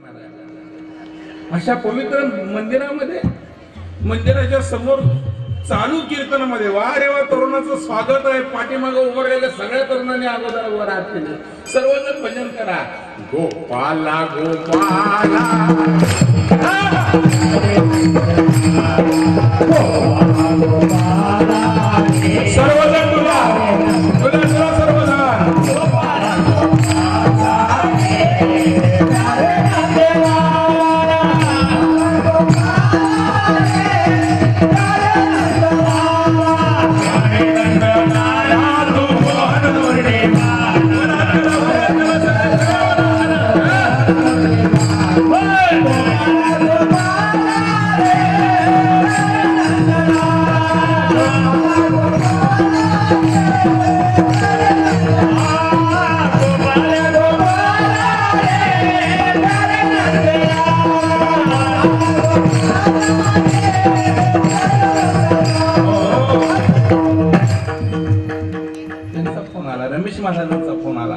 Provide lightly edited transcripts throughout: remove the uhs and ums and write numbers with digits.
अशा पवित्र मंदिरामध्ये मंदिराच्या समोर चालू कीर्तनामध्ये वा रे वा तरुणाचं स्वागत आहे. पाठीमागे उभारलेल्या सगळ्या तरुणांनी अगोदर वर हात केले. सर्वजण भजन करा. गोपाला गोपाला सर्वजण तुला सर्वजण महाराजांचा फोन आला.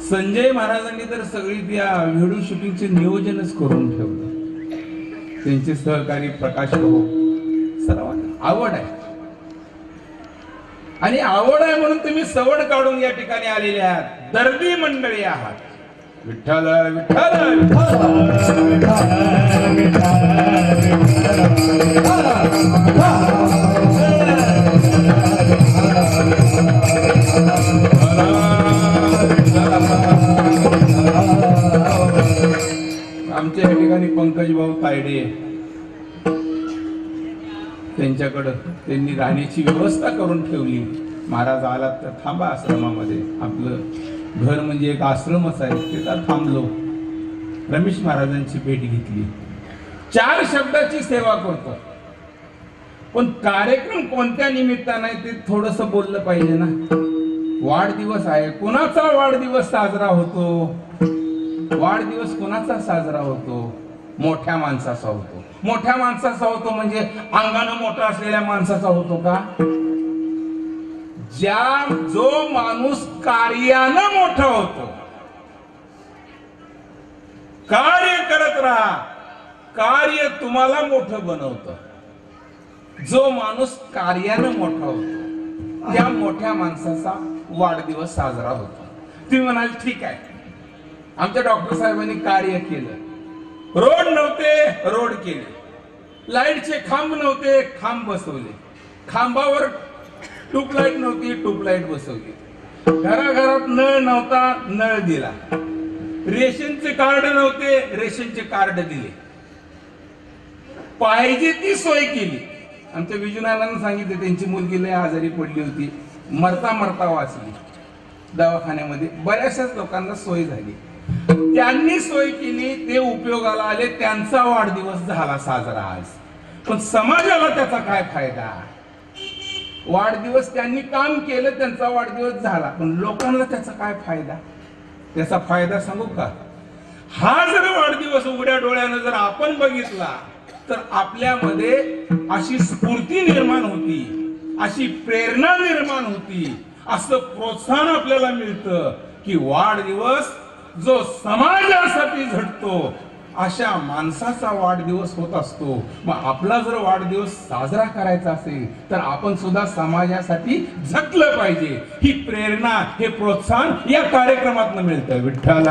संजय महाराजांनी तर सगळी त्या व्हिडिओ शूटिंगचे नियोजनच करून ठेवलं. त्यांचे सहकारी प्रकाश भाऊ सर्वांना आवड आहे आणि आवड आहे म्हणून तुम्ही सवड काढून या ठिकाणी आलेले आहात. दर्दी मंडळी आहात. विठ्ठल विठ्ठल आमच्या या ठिकाणी पंकज भाऊ तायडे त्यांच्याकडं त्यांनी राहण्याची व्यवस्था करून ठेवली. महाराज आलात तर थांबा आश्रमामध्ये. आपलं घर म्हणजे एक आश्रमच आहे. तिथं थांबलो. रमेश महाराजांची भेट घेतली. 4 शब्दाची सेवा करतो. पण कार्यक्रम कोणत्या निमित्ताने ते थोडस बोललं पाहिजे ना. वाढदिवस आहे. कोणाचा वाढदिवस साजरा होतो? वाढदिवस कोणाचा साजरा होतो? मोठ्या माणसाचा होतो. मोठ्या माणसाचा होतो म्हणजे अंगानं मोठा असलेल्या माणसाचा होतो का? जो माणूस कार्यानं मोठा होतो. कार्य करत राहा. कार्य तुम्हाला मोठं बनवतं. जो माणूस कार्यानं मोठा होतो त्या मोठ्या माणसाचा वाढदिवस साजरा होतो. तुम्ही म्हणाल ठीक आहे, आमच्या डॉक्टर साहेबांनी कार्य केलं. रोड नव्हते, रोड केले. लाईटचे खांब नव्हते, खांब बसवले. खांबावर ट्यूबलाईट नव्हती, ट्यूबलाईट बसवली. घराघरात नळ नव्हता, नळ दिला. रेशनचे कार्ड नव्हते, रेशनचे कार्ड दिले. पाहिजे ती सोय केली. आमच्या विजूनानानं सांगितलं त्यांची मुलगी लय आजारी पडली होती, मरता मरता वाचली. दवाखान्यामध्ये बऱ्याचशाच लोकांना सोय झाली. त्यांनी सोय केली, ते उपयोगाला आले, त्यांचा वाढदिवस झाला साजरा आज. पण समाजाला त्याचा काय फायदा? वाढदिवस त्यांनी काम केलं, त्यांचा वाढदिवस झाला, पण लोकांना त्याचा काय फायदा? त्याचा फायदा सांगू का? हा जर वाढदिवस उघड्या डोळ्यानं जर आपण बघितला तर आपल्यामध्ये अशी स्फूर्ती निर्माण होती, अशी प्रेरणा निर्माण होती, असं प्रोत्साहन आपल्याला मिळतं की वाढदिवस जो समाजासाठी झटतो अशा माणसाचा वाढदिवस होत असतो. मग आपला जर वाढदिवस साजरा करायचा असेल तर आपण सुद्धा समाजासाठी झटलं पाहिजे. ही प्रेरणा, हे प्रोत्साहन या कार्यक्रमातून मिळतं. विठ्ठल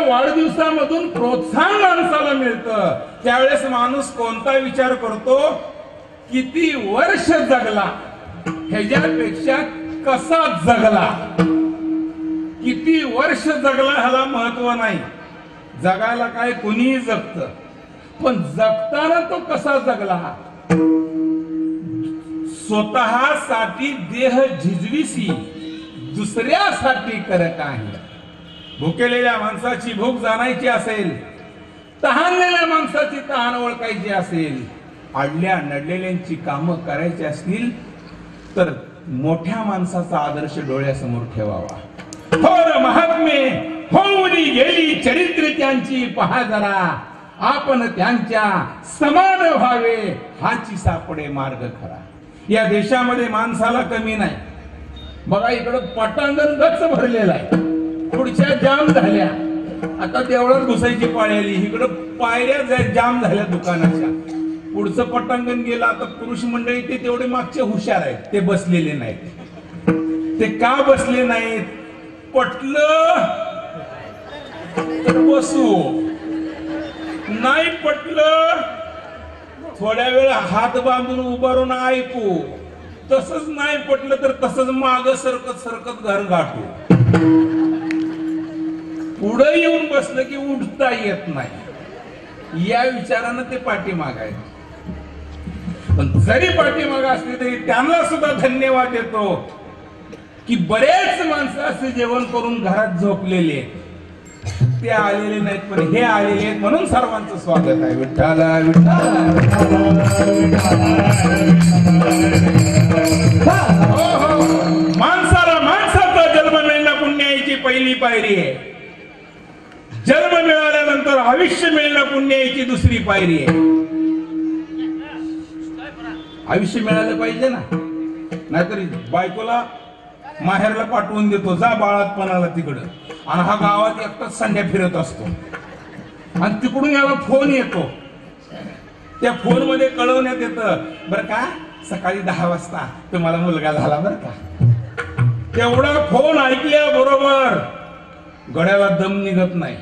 वाढदिवसामधून प्रोत्साहन माणसाला मिळतं त्यावेळेस माणूस कोणता विचार करतो? किती वर्ष जगला ह्याच्यापेक्षा कसा जगला. किती वर्ष जगला ह्याला महत्व नाही. जगायला काय कुणीही जगत, पण जगताना तो कसा जगला. स्वतःसाठी देह झिजविसी दुसऱ्यासाठी कर काही. भुकेलेल्या माणसाची भूक जाणायची असेल, तहानलेल्या माणसाची तहान ओळखायची असेल, अडल्या नडलेल्यांची कामं करायची असतील तर मोठ्या माणसाचा आदर्श डोळ्यासमोर ठेवावा. थोर महात्मे होऊन गेली चरित्र त्यांची पहा जरा, आपण त्यांच्या समान व्हावे हाची सापडे मार्ग खरा. या देशामध्ये माणसाला कमी नाही. बघा इकडं पटांगण गच्च भरलेला आहे, पुढच्या जाम झाल्या, आता देवळात घुसायची पाळी आली, इकडं पायऱ्या जाम झाल्या दुकानाच्या. पुढचं पटांगण गेलं, आता पुरुष मंडळी ते तेवढे मागचे हुशार आहेत, ते बसलेले नाहीत. ते का बसले नाहीत? पटलं तर बसू, नाही पटलं थोड्या वेळ हात बांधून उभारून ऐकू, तसंच नाही पटलं तर तसंच माग सरकत सरकत घर गाठू. पुढे येऊन बसलं की उठता येत नाही, या विचारानं ते पाठीमाग आहे. पण जरी पाठीमाग असले तरी त्यांना सुद्धा धन्यवाद देतो की बरेच माणसं असे जेवण करून घरात झोपलेले, ते आलेले नाहीत पण हे आलेले आहेत, म्हणून सर्वांचं स्वागत आहे. विठ्ठला विठ्ठला. माणसाला माणसाचा जन्म मिळणं पुण्याची पहिली पायरी आहे. जन्म मिळाल्यानंतर आयुष्य मिळणं पुण्याची दुसरी पायरी आहे. आयुष्य मिळालं पाहिजे ना, नाहीतर बायकोला माहेरला पाठवून देतो, जा बाळातपणाला तिकडं, आणि हा गावात एकटाच संड्या फिरत असतो. आणि तिकडून याला फोन येतो, त्या फोन मध्ये कळवण्यात येतं, बरं का सकाळी 10 वाजता तुम्हाला मुलगा झाला बरं का. तेवढा फोन ऐकल्याबरोबर गड्याला दम निघत नाही.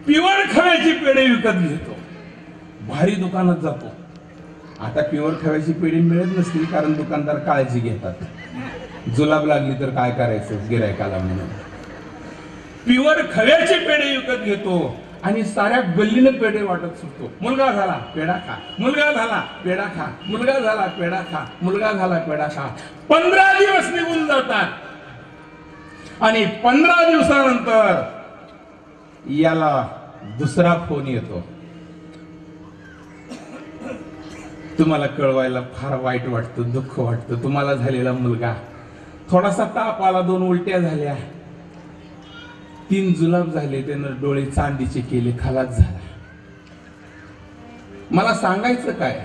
प्युअर खव्याची पेढे विकत घेतो, भारी दुकानात जातो. आता प्युअर खव्याची पेढी मिळत नसतील, कारण दुकानदार काळजी घेतात, जुलाब लागली तर काय करायचं गिरायकाला म्हणून. प्युअर खव्याचे पेढे विकत घेतो आणि साऱ्या गल्लीनं पेढे वाटत सुटतो. मुलगा झाला पेढा खा, मुलगा झाला पेढा खा, मुलगा झाला पेढा खा, मुलगा झाला पेढा खा. 15 दिवस निघून जातात आणि 15 दिवसानंतर याला दुसरा फोन येतो. तुम्हाला कळवायला फार वाईट वाटतं, दुःख वाटतं. तुम्हाला झालेला मुलगा थोडासा ताप आला, 2 उलट्या झाल्या, 3 जुलाब झाले, त्यानं डोळे चांदीचे केले, खलास झाला. मला सांगायचं काय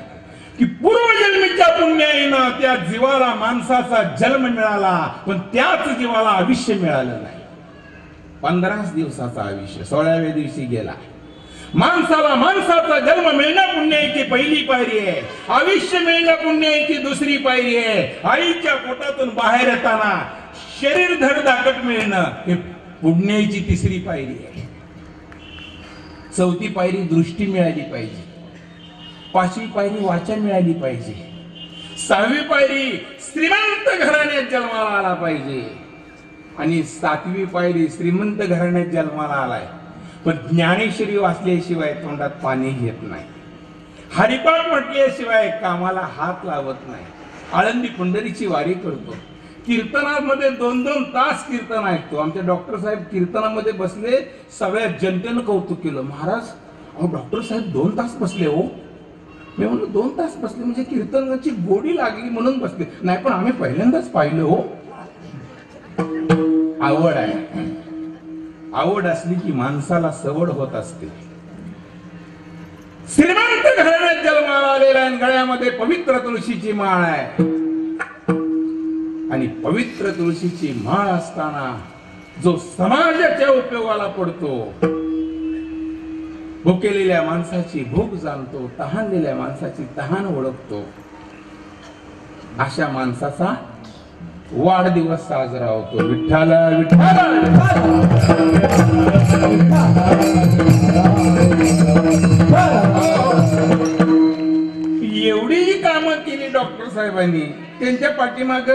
की पूर्वजन्मीच्या पुण्याईनं त्या जीवाला माणसाचा जन्म मिळाला, पण त्याच जीवाला आयुष्य मिळालं नाही. 15 दिवसाचा आयुष्य 16व्या दिवशी गेला. माणसाला माणसाचा जन्म मिळणं पुण्याची पहिली पायरी आहे, आयुष्य मिळणं पुण्याची दुसरी पायरी आहे. आईच्या पोटातून बाहेर येताना शरीर धडधाकट मिळणं हे पुण्याची तिसरी पायरी आहे. 4थी पायरी दृष्टी मिळाली पाहिजे, 5वी पायरी वाचा मिळाली पाहिजे, 6वी पायरी श्रीमंत घराण्यात जन्माला आला पाहिजे, आणि 7वी पायरी श्रीमंत घराण्यात जन्माला आलाय पण ज्ञानेश्वरी वाचल्याशिवाय तोंडात पाणी घेत नाही, हरिपाठ म्हटल्याशिवाय कामाला हात लावत नाही, आळंदी पंढरीची वारी करतो, कीर्तनामध्ये 2-2 तास कीर्तन ऐकतो. आमचे डॉक्टर साहेब कीर्तनामध्ये बसले, सगळ्या जनतेनं कौतुक केलं. महाराज अहो डॉक्टर साहेब 2 तास बसले हो. मी म्हणलो 2 तास बसले म्हणजे कीर्तनाची गोडी लागली म्हणून बसले, नाही पण आम्ही पहिल्यांदाच पाहिलं हो. आवड आहे, आवड असली की माणसाला सवड होत असते. श्रीमंत घराण्यात जन्माला आलेला आहे, गळ्यामध्ये पवित्र तुळशीची माळ आहे, आणि पवित्र तुळशीची माळ असताना जो समाजाच्या उपयोगाला पडतो, भुकेलेल्या माणसाची भूक जाणतो, तहानलेल्या माणसाची तहान ओळखतो, अशा माणसाचा वाढदिवस साजरा होतो. विठ्ठला विठ्ठला. एवढी कामं केली डॉक्टर साहेबांनी, त्यांच्या पाठीमाग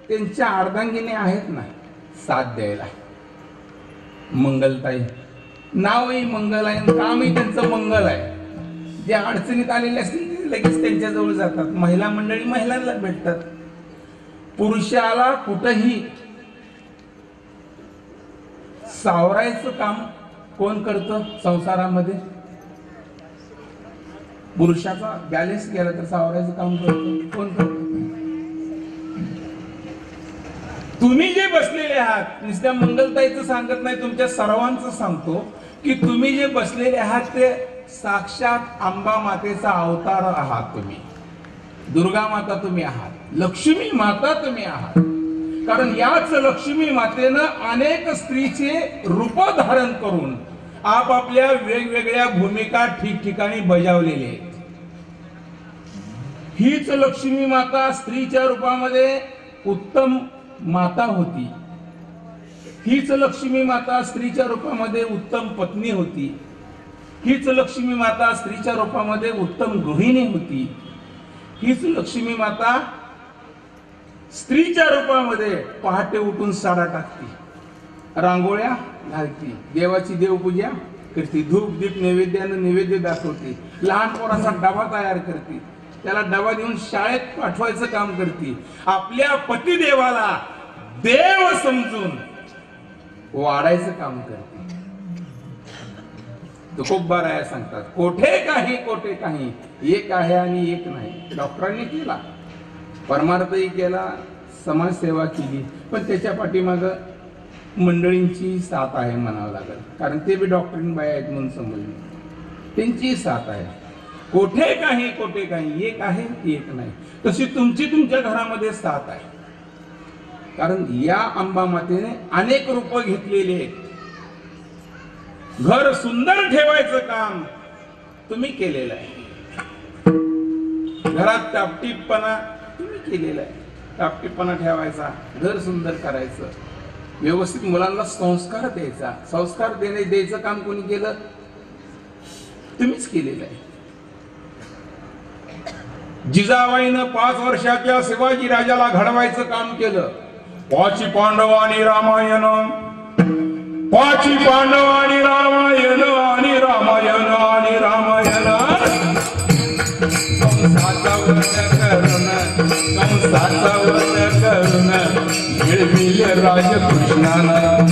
त्यांच्या अर्धांगिनी आहेत ना साथ द्यायला. मंगलताई नावही मंगल आहे, कामही त्यांचं मंगल आहे. जे अडचणीत आलेले असतील लगेच त्यांच्या जवळ जातात. महिला मंडळी महिलांना भेटतात. पुरुषाला कुठेही सावरायचं काम कोण करतं संसारामध्ये? पुरुषाचा बॅलेन्स केला तर सावरायचं काम करतं कोण करतं? तुम्ही जे बसलेले आहात, नुसत्या मंगलताईचं सांगत नाही, तुमच्या सर्वांचं सांगतो की तुम्ही जे बसलेले आहात ते साक्षात अंबा मातेचा अवतार आहात. तुम्ही दुर्गा माता तुम्ही आहात, लक्ष्मी माता तुम्ही आहात. कारण याच लक्ष्मी मातेनं अनेक स्त्रीचे रूप धारण करून आपापल्या वेगवेगळ्या भूमिका ठिकठिकाणी बजावलेल्या आहेत. हीच लक्ष्मी माता स्त्रीच्या रूपामध्ये उत्तम माता होती. हीच लक्ष्मी माता स्त्रीच्या रूपामध्ये उत्तम पत्नी होती. हीच लक्ष्मी माता स्त्रीच्या रूपामध्ये उत्तम गृहिणी होती. हीच लक्ष्मी माता स्त्रीच्या रूपामध्ये पहाटे उठून साडा टाकते, रांगोळ्या घालती, देवाची देवपूजा करते, धूप दीप नैवेद्यानं नैवेद्य दाखवते, लहान पोराचा डबा तयार करते, त्याला डबा देऊन शाळेत पाठवायचं काम करते, आपल्या पतिदेवाला देव समजून वाढायचं काम करते. तुकोबाराया सांगतात, कोठे काही एक आहे आणि एक नाही. डॉक्टरांनी केला, परमार्थही केला, समाजसेवा केली, पण त्याच्या पाठीमाग मंडळींची साथ आहे म्हणावं लागेल. कारण ते बी डॉक्टरीन बाया आहेत म्हणून समजले, त्यांची साथ आहे. कोठे काही एक आहे एक नाही. तशी तुमची तुमच्या घरामध्ये साथ आहे. कारण या अंबा मातेने अनेक रूप घेतलेले आहेत. घर सुंदर ठेवायचं काम तुम्ही केलेलं आहे. घरात टापटीपणा तुम्ही केलेला आहे. टापटीपणा ठेवायचा, घर सुंदर करायचं, व्यवस्थित मुलांना संस्कार द्यायचा. संस्कार द्यायचं काम कोणी केलं? तुम्हीच केलेलं आहे. जिजाबाईनं 5 वर्षाच्या शिवाजी राजाला घडवायचं काम केलं. पाची पांडव आणि रामायण, पाची पांडव आणि रामायण आणि रामायण आणि रामायण, कंसाचा वध करून मिळविले राजकृष्णानं.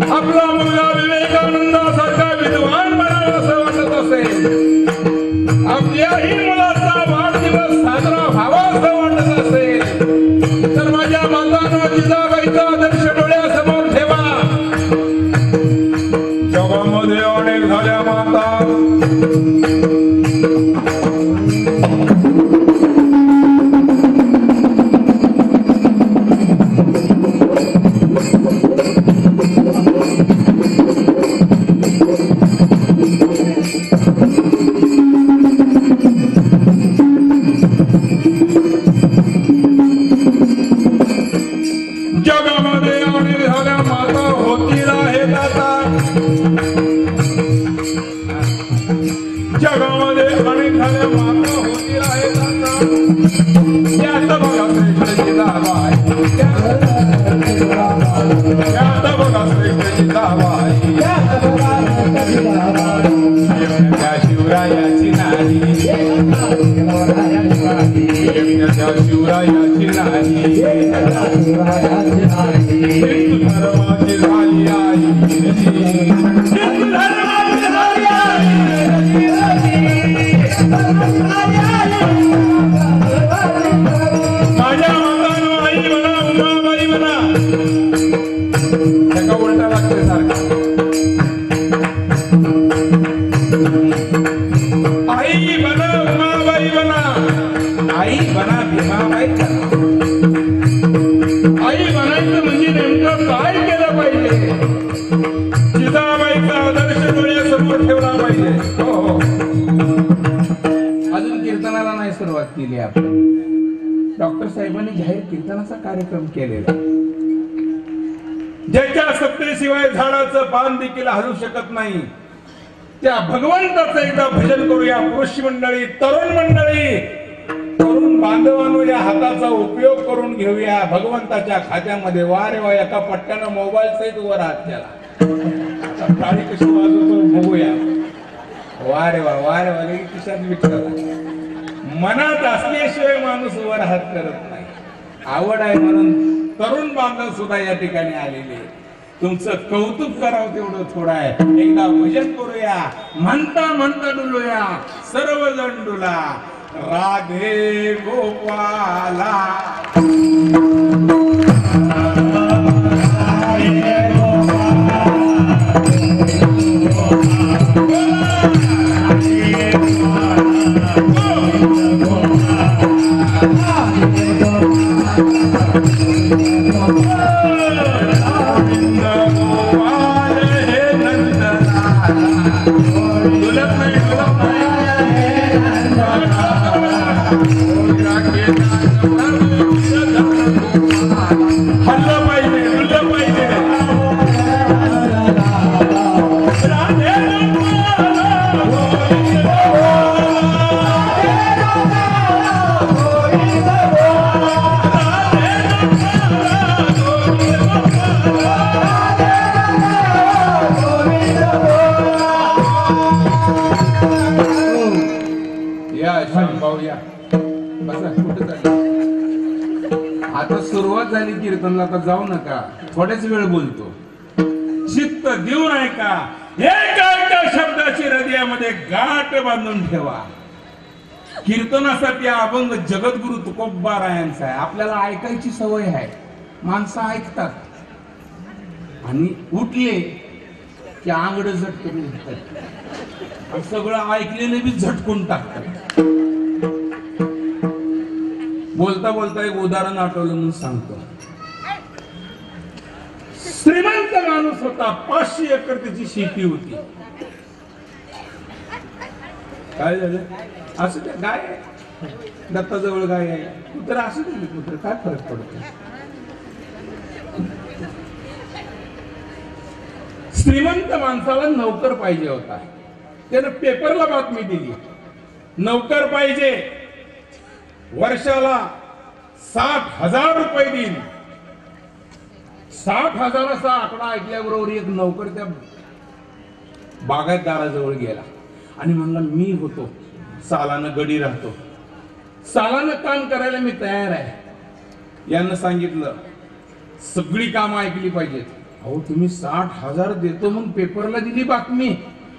आपला मुलगा विवेकानंदासारखा विद्वान बनावा असं वाटत असेल या शिवरायाची नाही हिंदू धर्माची झाली आई हिंदू धर्माची झाली माझ्या मातानो आई म्हणा उमाबाई म्हणा त्याका उलटा लागते सारखा आई बना उमाबाई बना आई बना भीमाबाई बना आई बनायचं म्हणजे नेमकं काय केलं पाहिजे जिजाबाईचा आदर्श डोळ्यासमोर ठेवला पाहिजे हो हो अजून कीर्तनाला नाही सुरुवात केली आपण डॉक्टर साहेबांनी जाहीर कीर्तनाचा कार्यक्रम केलेला ज्याच्या सत्तेशिवाय झाडाचं पान देखील हलू शकत नाही त्या भगवंताचं एकदा भजन करूया पुरुष मंडळी तरुण बांधवांनो या हाताचा उपयोग करून घेऊया भगवंताच्या खात्यामध्ये वा रे वा एका पट्ट्यानं मोबाईल सहित वर हात केला टाळी कशी वाजवतो बघूया वा रे वा खिशात विचारला मनात असल्याशिवाय माणूस वर हात करत नाही आवड आहे म्हणून तरुण बांधव सुद्धा या ठिकाणी आलेले तुमचं कौतुक करावं तेवढं थोडं आहे एकदा भजन करूया म्हणता म्हणता डुलूया सर्वजण डुला राधे गोपाला आता सुरुवात झाली कीर्तनला तर जाऊ नका थोड्याच वेळ बोलतो चित्त देऊन ऐका एका एका शब्दाची हृदयामध्ये गाठ बांधून ठेवा कीर्तनासाठी अभंग जगद्गुरु तुकोबारायांचा आहे आपल्याला ऐकायची सवय आहे माणसं ऐकतात आणि उठले की आंगड झटकून उठतात सगळं ऐकलेलं बी झटकून टाकतात बोलता बोलता एक उदाहरण आठवलं म्हणून सांगतो श्रीमंत माणूस होता 500 एकर त्याची शेती होती काय झालं असं त्या गाय आहे दत्ताजवळ गाय आहे कुत्र असं दिली कुत्र काय फरक पडतो श्रीमंत माणसाला नोकर पाहिजे होता त्यानं पेपरला बातमी दिली नोकर पाहिजे वर्षाला 60,000 रुपये देईल 60,000चा आकडा ऐकल्याबरोबर एक नोकर त्या बागायतदाराजवळ गेला आणि म्हणला मी होतो सालानं गडी राहतो सालानं काम करायला मी तयार आहे यानं सांगितलं सगळी कामं ऐकली पाहिजेत अहो तुम्ही 60,000 देतो म्हणून पेपरला दिली बातमी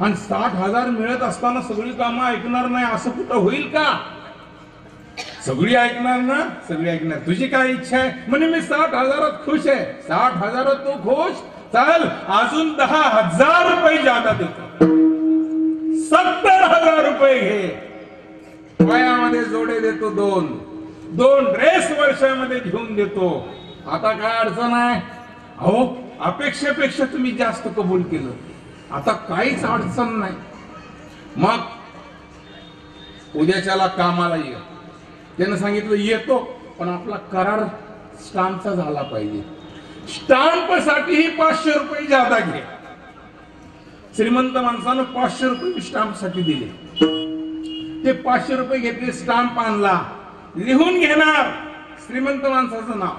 आणि 60,000 मिळत असताना सगळी कामं ऐकणार नाही असं कुठं होईल का सगळी ऐकणार ना सगळी ऐकणार तुझी काय इच्छा आहे म्हणजे मी 60,000 खुश आहे 60,000 तू खुश चल अजून 10,000 रुपये जादा देतो 70,000 रुपये घे वयामध्ये जोडे देतो दोन ड्रेस वर्षामध्ये घेऊन देतो आता काय अडचण आहे अहो अपेक्षेपेक्षा तुम्ही जास्त कबूल केलं आता काहीच अडचण नाही मग उद्याच्याला कामाला ये त्यानं सांगितलं येतो पण आपला करार स्टाम्पचा झाला पाहिजे स्टाम्प साठी 500 रुपये जादा घे श्रीमंत माणसानं 500 रुपये स्टाम्प साठी दिले ते 500 रुपये घेतले स्टाम्प आणला लिहून घेणार श्रीमंत माणसाचं नाव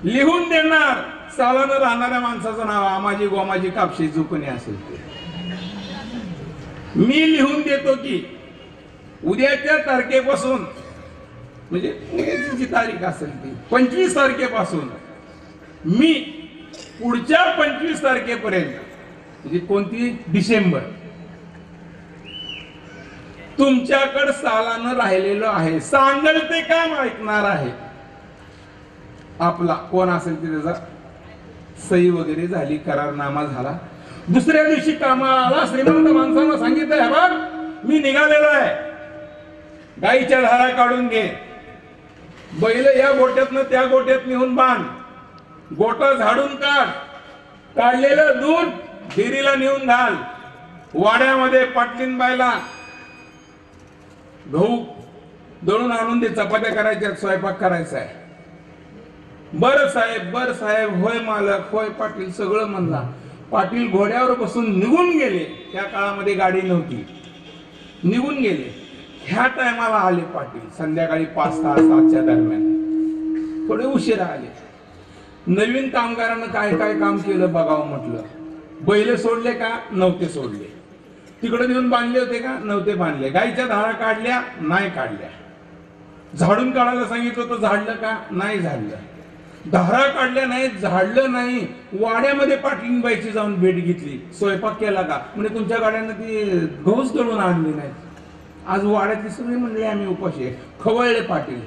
लिहून देणार सालानं राहणाऱ्या माणसाचं नाव आमाजी गोमाजी कापशी जो कोणी असेल ते मी लिहून देतो की उद्याच्या तारखेपासून म्हणजे जी तारीख असेल ती 25 तारखेपासून मी पुढच्या 25 तारखेपर्यंत, म्हणजे कोणती, डिसेंबर, तुमच्याकडे सालानं राहिलेलो आहे. सांगल ते काम ऐकणार आहे. आपला कोण असेल ते त्याचा सही वगैरे झाली, करारनामा झाला. दुसऱ्या दिवशी कामाला आला. श्रीमंत माणसांना सांगितलं, बघ मी निघालेलो आहे, गाईच्या धारा काढून घे, बैल या गोट्यातनं त्या गोट्यात नेऊन बांध, गोटा झाडून काढ, काढलेलं दूध डेअरीला नेऊन घाल, वाड्यामध्ये पाटलीनबाईला गहू दळून आणून दे, चपात्या करायच्या, स्वयंपाक करायचा आहे. बर साहेब, बर साहेब, होय मालक, होय पाटील, सगळं म्हणला. पाटील घोड्यावर बसून निघून गेले. त्या काळामध्ये गाडी नव्हती. निघून गेले. ह्या टायमाला आले पाटील, संध्याकाळी 5-6-7च्या दरम्यान, थोडे उशिरा आले. नवीन कामगारांना काय काय काम केलं बघावं म्हटलं. बैल सोडले का? नव्हते सोडले. तिकडे नेऊन बांधले होते का? नव्हते बांधले. गाईच्या धारा काढल्या? नाही काढल्या. झाडून काढायला सांगितलं होतं, झाडलं का? नाही झाडलं. धारा काढल्या नाही, झाडलं नाही. वाड्यामध्ये पाटलीनबाईची जाऊन भेट घेतली. स्वयंपाक केला का? म्हणजे तुमच्या गाड्यांना ती गहूच दळून आणली नाही. आज वाड्यातली सगळी म्हणले आम्ही उपाशी आहे. खवळले पाटील.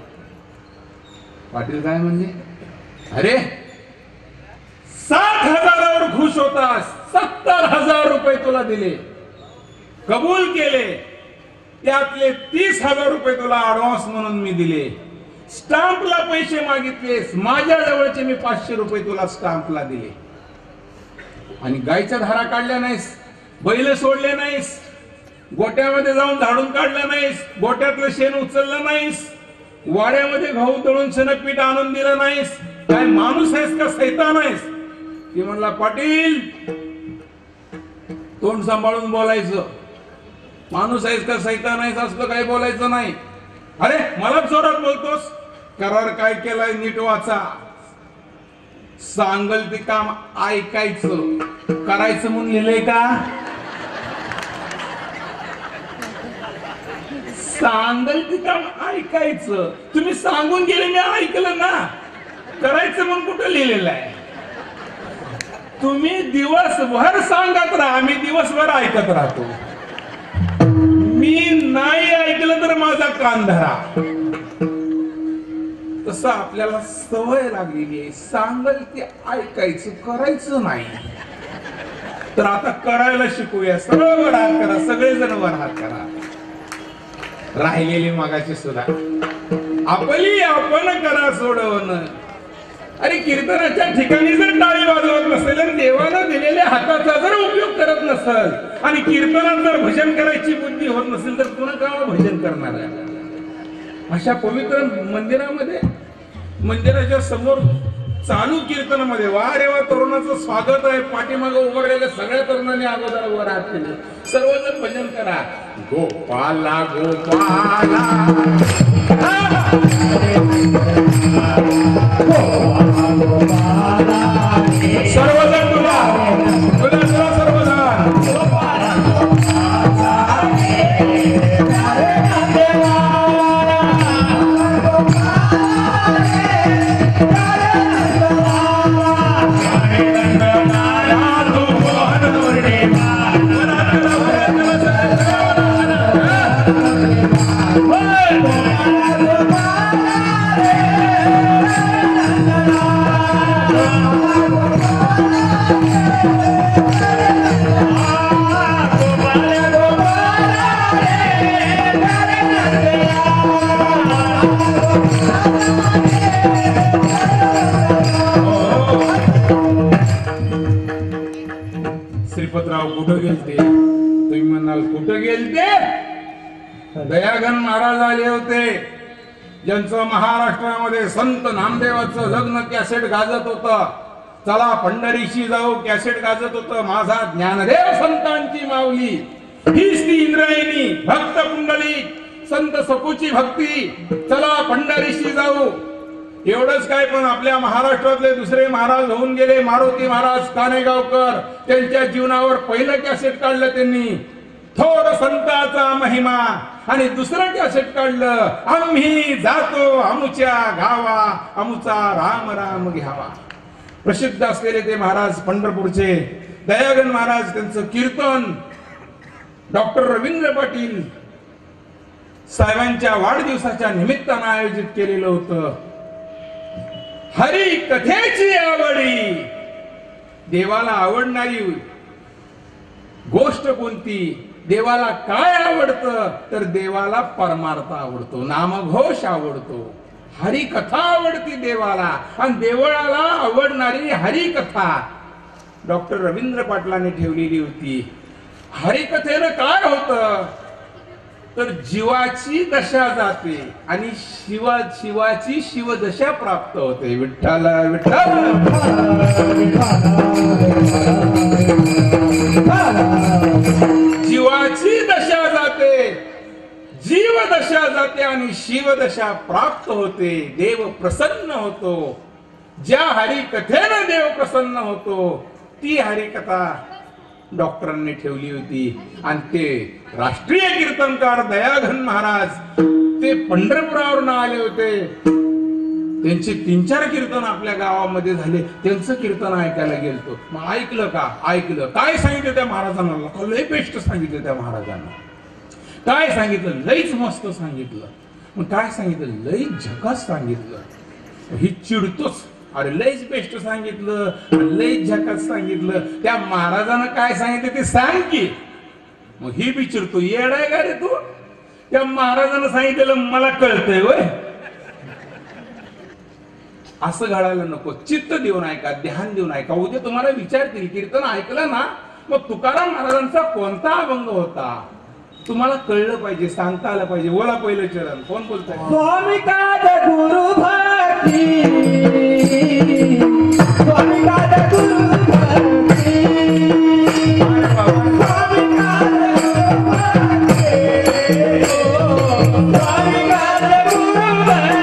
पाटील काय म्हणले, अरे 7,000वर खुश होतास, 70,000 रुपये तुला दिले, कबूल केले, त्यातले 30,000 रुपये तुला ऍडव्हान्स म्हणून मी दिले. स्टाम्पला पैसे मागितलेस, माझ्या जवळचे मी 500 रुपये तुला स्टाम्पला दिले. आणि गायच्या धारा काढल्या नाहीस, बैल सोडले नाहीस, गोट्यामध्ये जाऊन झाडून काढलं नाहीस, गोट्यातलं शेण उचललं नाहीस, वाड्यामध्ये गहू दळून शेणपीठ आणून दिलं नाहीस. काय माणूस आहेस का सैतान आहेस? ती म्हणला, पाटील तोंड सांभाळून बोलायचं. माणूस आहेस का सैतान आहेस असलं काही बोलायचं नाही. अरे मला जोरात बोलतोस. करार काय केलाय नीट वाचा. सांगल ते काम ऐकायचं, करायचं म्हणून लिहिलंय का? सांगल ते काम ऐकायचं. तुम्ही सांगून गेले, मी ऐकलं ना. करायचं म्हणून कुठं लिहिलेलं आहे? तुम्ही दिवसभर सांगत राहा, आम्ही दिवसभर ऐकत राहतो. मी नाही ऐकलं तर माझा कान धरा. तसं आपल्याला सवय लागलेली आहे. सांगल ते ऐकायचं, करायचं नाही. तर आता करायला शिकूया. सरळ वर हात करा, सगळेजण वर हात करा. राहिलेली मागाची सुद्धा आपली आपण करा सोडवणं. अरे कीर्तनाच्या ठिकाणी जर टाळी वाजवत नसेल आणि देवाला दिलेल्या हाताचा जर उपयोग करत नसेल आणि कीर्तनात जर भजन करायची बुद्धी होत नसेल तर पुन्हा का भजन करणार आहे? अशा पवित्र मंदिरामध्ये, मंदिराच्या समोर चालू कीर्तनामध्ये वा रे वा तरुणाचं स्वागत आहे. पाठीमागे उभारलेल्या सगळ्या तरुणांनी अगोदर वर हात केले. सर्वजण भजन करा. गोपाला गोपाला सर्वजण तुला सर्वजण श्रीपतराव कुठं गेलते? तुम्ही म्हणाल कुठं गेलते? दयागण महाराज आले होते, ज्यांचं महाराष्ट्रामध्ये संत नामदेवाचं लग्न कॅसेट गाजत होतं. चला पंढरीशी जाऊ कॅसेट गाजत होतं. माझा ज्ञानदेव संतांची माऊली, हीच ती इंद्रायणी भक्त पुंडलिक संत सपूची भक्ती. चला पंढरीशी जाऊ. एवढंच काय, पण आपल्या महाराष्ट्रातले दुसरे महाराज होऊन गेले. मारुती महाराज कानेगावकर, त्यांच्या जीवनावर पहिलं कॅसेट काढलं त्यांनी. थोर संताचा महिमा, आणि दुसरं कॅसेट काढलं, आम्ही जातो अमुच्या गावा, अमुचा राम राम घ्यावा. प्रसिद्ध असलेले ते महाराज पंढरपूरचे दयागण महाराज, त्यांचं कीर्तन डॉक्टर रवींद्र पाटील साहेबांच्या वाढदिवसाच्या निमित्तानं आयोजित केलेलं होतं. हरी कथेची आवडी. देवाला आवडणारी गोष्ट कोणती? देवाला काय आवडतं? तर देवाला परमार्थ आवडतो, नामघोष आवडतो, हरिकथा आवडती देवाला. आणि देवळाला आवडणारी हरिकथा डॉक्टर रवींद्र पाटलांनी ठेवलेली होती. हरिकथेनं काय होतं? तर जीवाची दशा जाते आणि शिवाची शिवदशा प्राप्त होते. विठ्ठल विठ्ठल जीवाची दशा जाते, जीव दशा जाते आणि शिवदशा प्राप्त होते. देव प्रसन्न होतो. ज्या हरिकथेनं देव प्रसन्न होतो ती हरिकथा डॉक्टरांनी ठेवली होती. आणि ते राष्ट्रीय कीर्तनकार दयाघन महाराज ते पंढरपुरावरून आले होते. त्यांचे 3-4 कीर्तन आपल्या गावामध्ये झाले. त्यांचं कीर्तन ऐकायला गेलतो. मग ऐकलं का? ऐकलं. काय सांगितलं त्या महाराजांना? लय बेस्ट सांगितलं त्या महाराजांना. काय सांगितलं? लईच मस्त सांगितलं. मग काय सांगितलं? लई झकास सांगितलं. ही चिडतोच, अरे लईच बेस्ट सांगितलं, लईच झकास सांगितलं. त्या महाराजानं काय सांगितलं ते सांग की. मग ही विचारतो, येडाय का रे तू? त्या महाराजानं सांगितलेलं मला कळतंय होय. असं घडायला नको. चित्त देऊन ऐका, ध्यान देऊन ऐका. उद्या तुम्हाला विचारतील, कीर्तन ऐकलं ना, मग तुकाराम महाराजांचा कोणता अभंग होता तुम्हाला कळलं पाहिजे, सांगता आलं पाहिजे. बोला पहिलं चरण. कोण बोलतंय? स्वामी काद गुरु भक्ती, स्वामी काद गुरु भक्ती, स्वामी काद गुरु भक्ती, स्वामी काद गुरु भक्ती,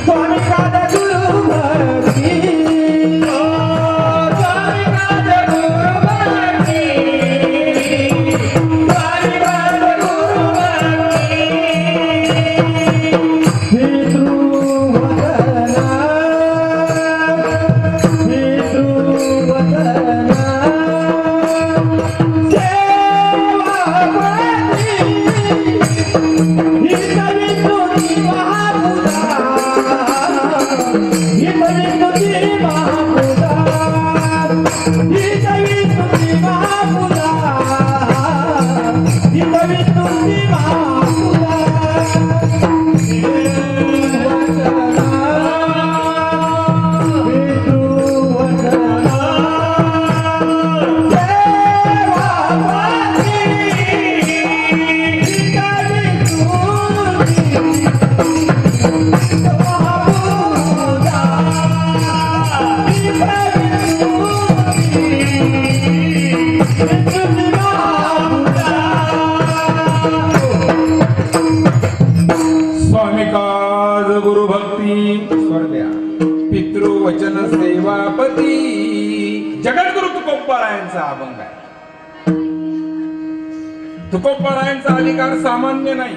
स्वामी काद गुरु भक्ती, स्वामी काद गुरु भक्ती. पितृवचन सेवापती जगद्गुरु तुकोबारायांचा अभंग आहे. तुकोबारायांचा अधिकार सामान्य नाही.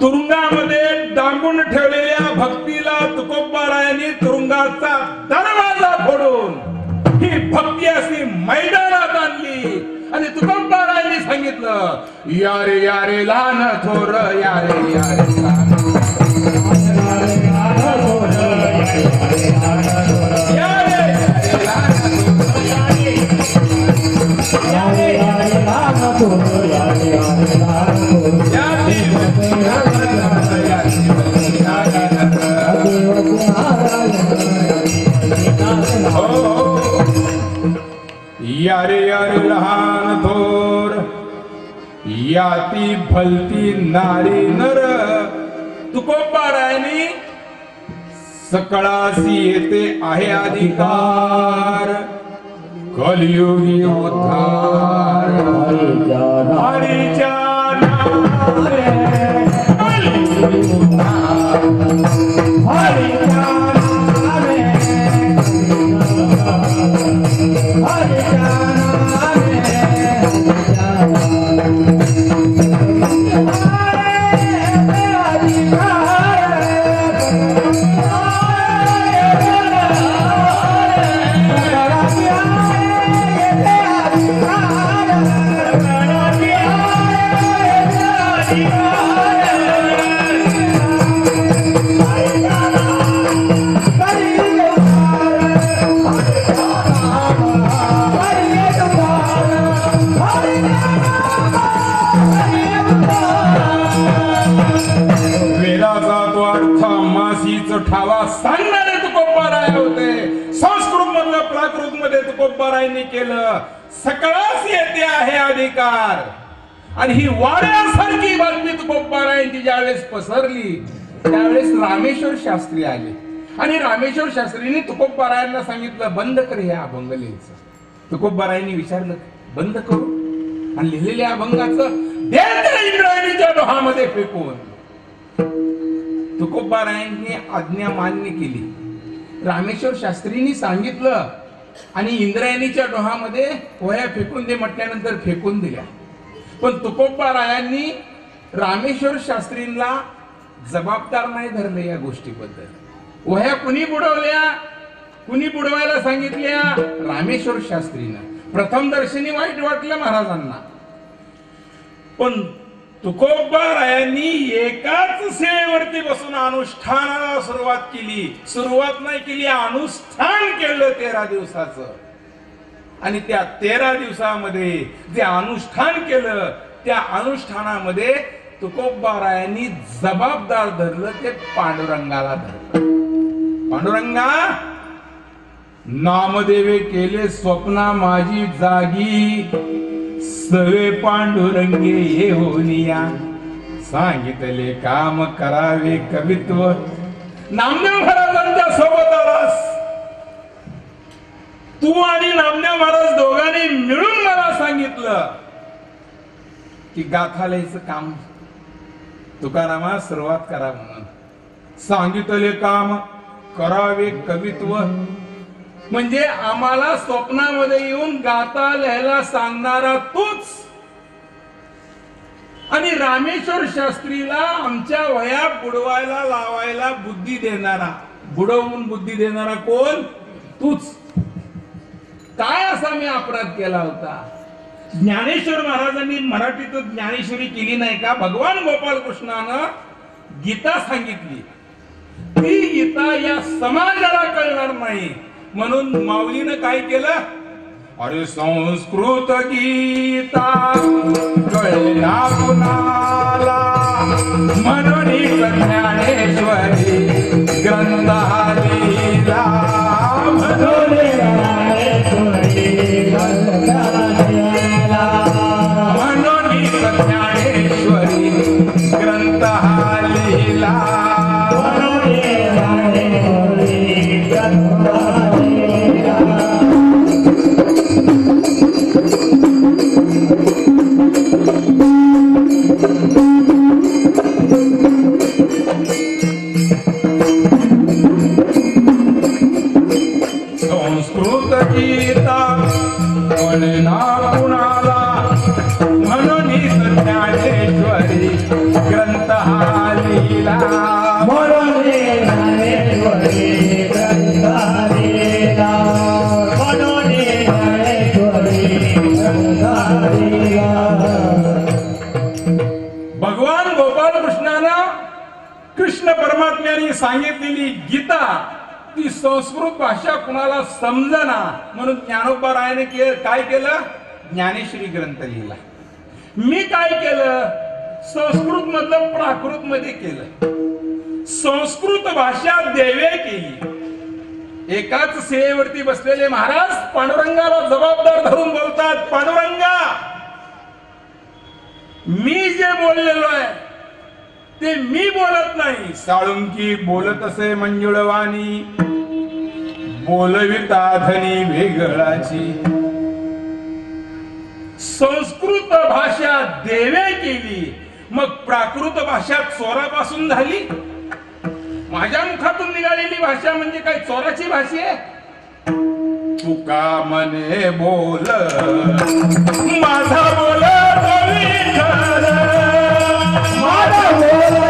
तुरुंगामध्ये डांबून ठेवलेल्या भक्तीला तुकोबारायांनी तुरुंगाचा दरवाजा फोडून ही भक्ती अशी मैदानात आणली. आणि तुकोबारायांनी सांगितलं, यारे यारे लहान थोर, यारे यारे लहान यारे यारे लहान थोर, याती भलती नारी नर. तुकोबारायांनी सकळासी येते आहे अधिकार, कलियुगी उद्धार हरीच्या नामे, कलियुगी उद्धार हरीच्या अर्थ मासीच ठावा सांगणारे तुकोबाराय होते. संस्कृत मधलं प्राकृत मध्ये तुकोबारायांनी केलं. सकळास येते आहे अधिकार. आणि ही वाड्यासारखी बातमी तुकोबारायांची ज्यावेळेस पसरली त्यावेळेस रामेश्वर शास्त्री आले आणि रामेश्वर शास्त्रीने तुकोबारायांना सांगितलं बंद कर हे अभंग लिहायचं. तुकोबारायांनी विचारलं बंद करू आणि लिहिलेल्या अभंगाचं इंद्रायणीच्या डोहामध्ये फेकून. तुकोबारायांनी आज्ञा मान्य केली. रामेश्वर शास्त्रींनी सांगितलं आणि इंद्रायणीच्या डोहामध्ये वह्या फेकून दे म्हटल्यानंतर फेकून दिल्या. पण तुकोबारायांनी रामेश्वर शास्त्रींना जबाबदार नाही धरले या गोष्टीबद्दल. वह्या कुणी बुडवल्या, कुणी बुडवायला सांगितल्या? रामेश्वर शास्त्रीनं. प्रथम दर्शनी वाईट वाटलं महाराजांना, पण तुकोबारायांनी एकाच सेवेवरती बसून अनुष्ठानाला सुरुवात केली. सुरुवात नाही केली, अनुष्ठान केलं 13 दिवसाचं. आणि त्या 13 दिवसामध्ये जे अनुष्ठान केलं त्या अनुष्ठानामध्ये तुकोबारायांनी जबाबदार धरलं ते पांडुरंगाला धरलं. पांडुरंगा नामदेवे केले स्वप्ना माझी जागी, सवे पांडुरंगे हे होनिया, सांगितले काम करावे कवित्व. नामदेव महाराजांच्या सोबत आलास तू आणि नामदेव महाराज दोघांनी मिळून मला सांगितलं की गाथा लिहायचं काम तुकारामा सुरुवात करा म्हणून. सांगितले काम करावे कवित्व म्हणजे आम्हाला स्वप्नामध्ये येऊन गाथा लिहायला सांगणारा तूच. आणि रामेश्वर शास्त्रीला आमच्या वह्या बुडवायला लावायला बुद्धी देणारा, बुडवून बुद्धी देणारा कोण? तूच. काय असा मी अपराध केला होता? ज्ञानेश्वर महाराजांनी मराठीत ज्ञानेश्वरी केली नाही का? भगवान गोपाल कृष्णानं गीता सांगितली. ती गीता या समाजाला कळणार नाही म्हणून माऊलीनं काय केलं? अरे संस्कृत गीता कळेना कुणाला, म्हणून ज्ञानेश्वरी ग्रंथ लिहिला. म्हणून ज्ञानेश्वरी ग्रंथ लिहिला. संस्कृत गीता कळेना कुणाला, म्हणून ज्ञानेश्वरी ग्रंथ लिहिला. म्हणून ज्ञानेश्वरी ग्रंथ लिहिला. म्हणून ज्ञानेश्वरी ग्रंथ लिहिला. भगवान गोपाल कृष्णानं कृष्ण परमात्म्याने सांगितलेली गीता ती संस्कृत भाषा कुणाला समजना म्हणून ज्ञानोबारायाने काय केलं? ज्ञानेश्वरी ग्रंथ लिहिला. मी काय केलं? संस्कृत मधलं प्राकृत मध्ये केलं. संस्कृत भाषा देवे केली. एकाच सेवेवरती बसलेले महाराज पांडुरंगाला जबाबदार धरून बोलतात, पांडुरंगा मी जे बोललेलो आहे ते मी बोलत नाही. साळुंकी बोलत असे मंजुळवाणी, बोलविता धनी वेगळाची. संस्कृत भाषा देवे केली, मग प्राकृत भाषा चोरापासून झाली. माझ्या मुखातून निघालेली भाषा म्हणजे काय चोराची भाषा आहे? तुका मने बोल माझा बोल विठ्ठल, माझा बोल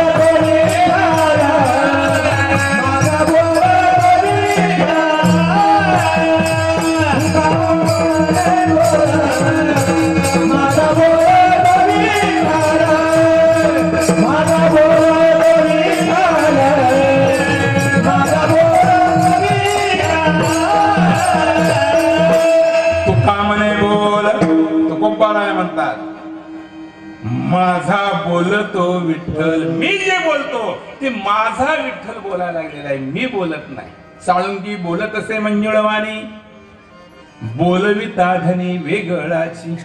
तुकोबाराय म्हणतात. बोलतो विठ्ठल. मी जे बोलतो ते माझा विठ्ठल बोलायला लागलेला आहे, मी बोलत नाही. साळुंकी बोलत असे मंजुळवाणी, बोलविता धनी वेगळाची.